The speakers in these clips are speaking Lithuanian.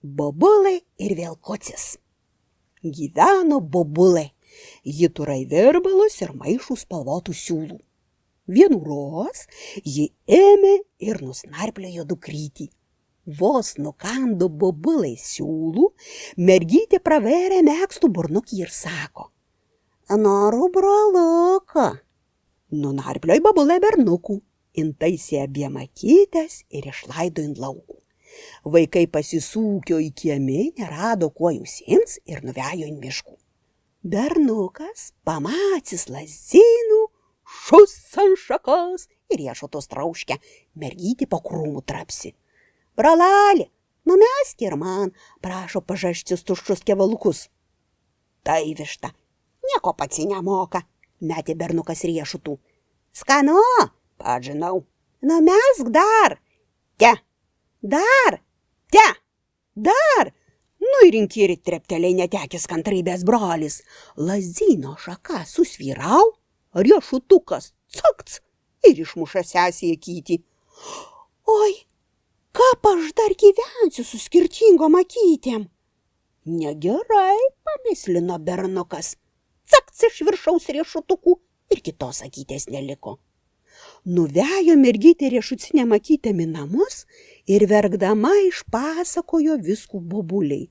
Bobulė ir Vilkutis. Gyveno Bobulė. Ji turai virbalus ir maišų spalvotų siūlų. Vienu ros ji ėmė ir nusnarpliojo dukrytį. Vos nukando Bobulė siūlų, mergytė pravėrė megztų burnukį ir sako: "Noriu broluko." Nunarplioj Bobulė bernukų, intaisė abiem akytes ir išlaido in laukų. Vaikai pasisūkio į kiemį, nerado kuo užsiims ir nuvejo į miškų. Bernukas, pamatys lazdynų, šus ant šakos ir riešutus trauškia, mergytė po krūmų trapsi. "Brolali, numesk ir man," prašo pažasčius tuščius kevalukus. "Tai višta, nieko pats nemoka," metė bernukas riešutų. "Skanu, pats žinau, numesk dar. Te, dar, te, dar." Nu ir inkiri trepteliai netekęs kantrybės brolis. Lazdyno šaka susvyrau, riešutukas cakts ir išmuša sesį akytį. "Oi, kaip aš dar gyvensiu su skirtingom akytėm?" "Negerai," pamislino bernukas. Cakts iš viršaus riešutukų ir kitos akytės neliko. Nuvejo mergytė riešutinėm akytėm į namus ir verkdama išpasakojo viskų Bobuliai.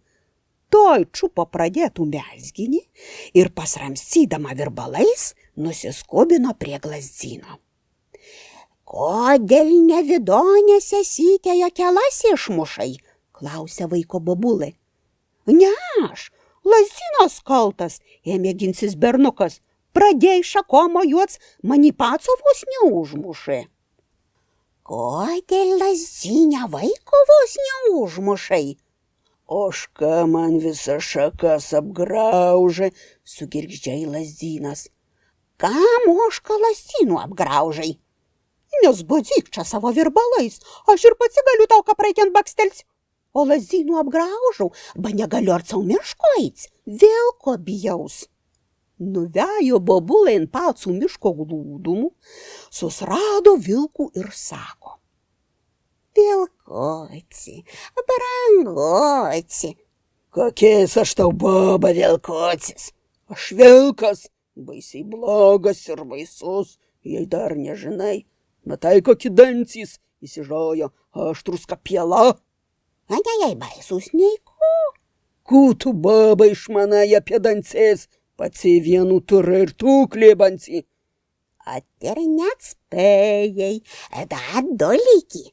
Toj čiupo pradėtų mezginį ir pasramsydama virbalais nusiskubino prie glazdyno. "Kodėl nevidonė sesytė kelas išmušai?" klausė vaiko Bobulė. "Ne aš, lazdynas kaltas," ėmė ginsis bernukas. "Pradėjai šakomo juots, mani pats vos neužmušė." "Kodėl lazdynę vaiko vos neužmušai?" "Ožka man visą šakas apgraužė," sugirgždžiai lazdynas. "Kam ožka lazdynų apgraužai?" "Nes badyk čia savo virbalais, aš ir pats galiu tau ką praeitien bakstelsi. O lazdynų apgraužau, ba negaliu ar sau miško eits, vilko bijaus." Nuvejo Bobulė ant pacų miško glūdumų, susrado vilkų ir sako: "Vilkuci, branguci." "Kokies aš tau, baba, vilkucis? Aš vilkas, baisiai blogas ir baisus, jei dar nežinai. Matai, kokie dantys, įsižojo aštrus kapiela." "Jei baisus nei ko." "Kūtų, baba, išmanai apie dancės, pats vienu turi ir tu klėbansi." "At ir net spėjai, dar du lygi."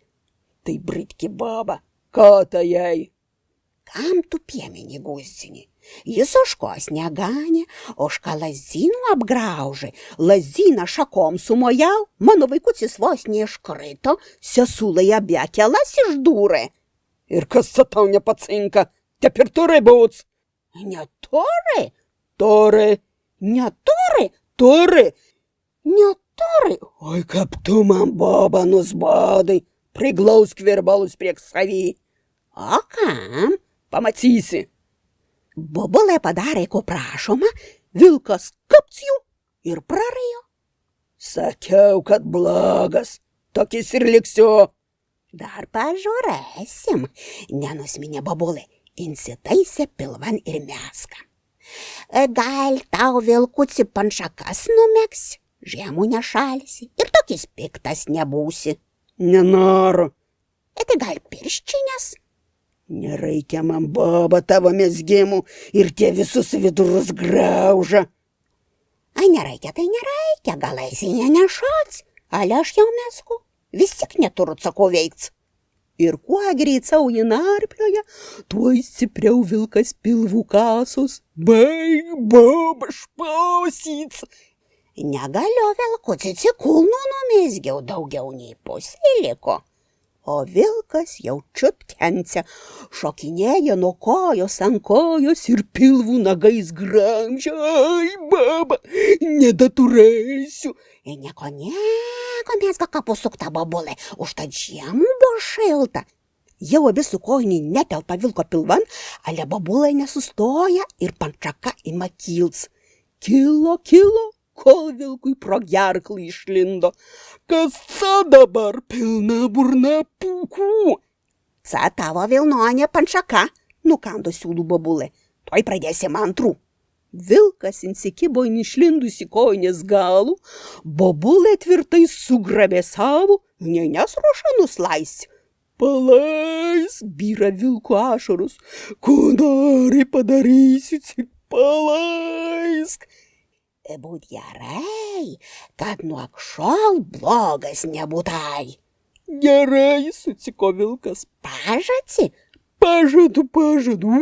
"Tai britki, baba, ką tai jai?" "Kam tu piemenį gūzini? Jis ožkos neganė, ožka lazdynų apgraužai, lazdyną šakom sumojau, mano vaikucis vos neiškrito, sesulai abie kelas išdūrė." "Ir kas tau nepacinka, tep ir turi būt." "Neturi." "Turi." "Neturi." "Turi." "Neturi." "Oi, kaip tu man, baba, nusbadai, priglausk virbalus prie savį." "O kam?" "Pamatysi." Bobulė padarė, ko prašoma, vilkas kapts jų ir prarėjo. "Sakiau, kad blogas, tokis ir liksiu." "Dar pažiūrėsim," nenusminė Bobulė, insitaisė pilvan ir meską. "Gal tau, vilkuci, panšakas numegs, žiemų nešalsi ir tokis piktas nebūsi." "Nenoriu." "Tai gal pirščinės?" "Nereikia man, baba, tavo mezgimų ir tie visus vidurus grauža." "Nereikia, tai nereikia, gal eisi nenešats, ale aš jau mesku, vis tiek neturiu sako veikts." Ir kuo greicau jį narplioja, tuo stipriau vilkas pilvų kasos. "Baig, baba, špausyts." "Negaliu, vilkuci, kulnų numezgiau, daugiau nei pusė liko." O vilkas jau čiutkensia, šokinėja nuo kojos ant kojos ir pilvų nagais gramžia. "Ai, baba, nedaturėsiu." "Nieko, mes ką pasukta, Bobulė, užtat žiemų buvo šilta." Jau abi su kojinį netelpa vilko pilvan, ale Bobulė nesustoja ir pančaka ima kils. Kilo, kol vilkui pro gerklą išlindo. "Kas dabar, pilna burna pūkų?" "Tavo vilnonė pančaka," nukando siūlų bobulė. Tuoj pradėsim antrų. Vilkas insikibo į išlindusi kojinės galų, bobulė tvirtai sugrabė savo, nei nesruoša nuslaisti. Palaisk, byra vilko ašarus, ko darai padarysiu, tik palaisk. Būt gerai, kad nuokšol blogas nebūtai. Gerai, suciko vilkas. Pažadsi? Pažadu.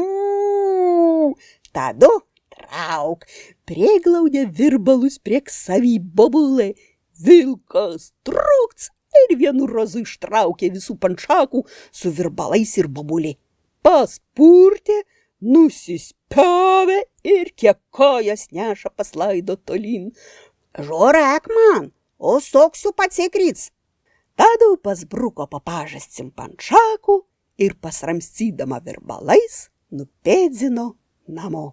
Tadu trauk, prieglaudė virbalus priek savį bobulė. Vilkas trūks ir vienu razu ištraukė visų pančakų su virbalais ir bobulė. Paspurtė, nusispjovė ir kiek kojas neša paslaido tolyn. Žiūrėk man, o soksiu patsikrits. Tadu pasbruko papažastim pančakų ir pasramstydama virbalais nupėdzino namo.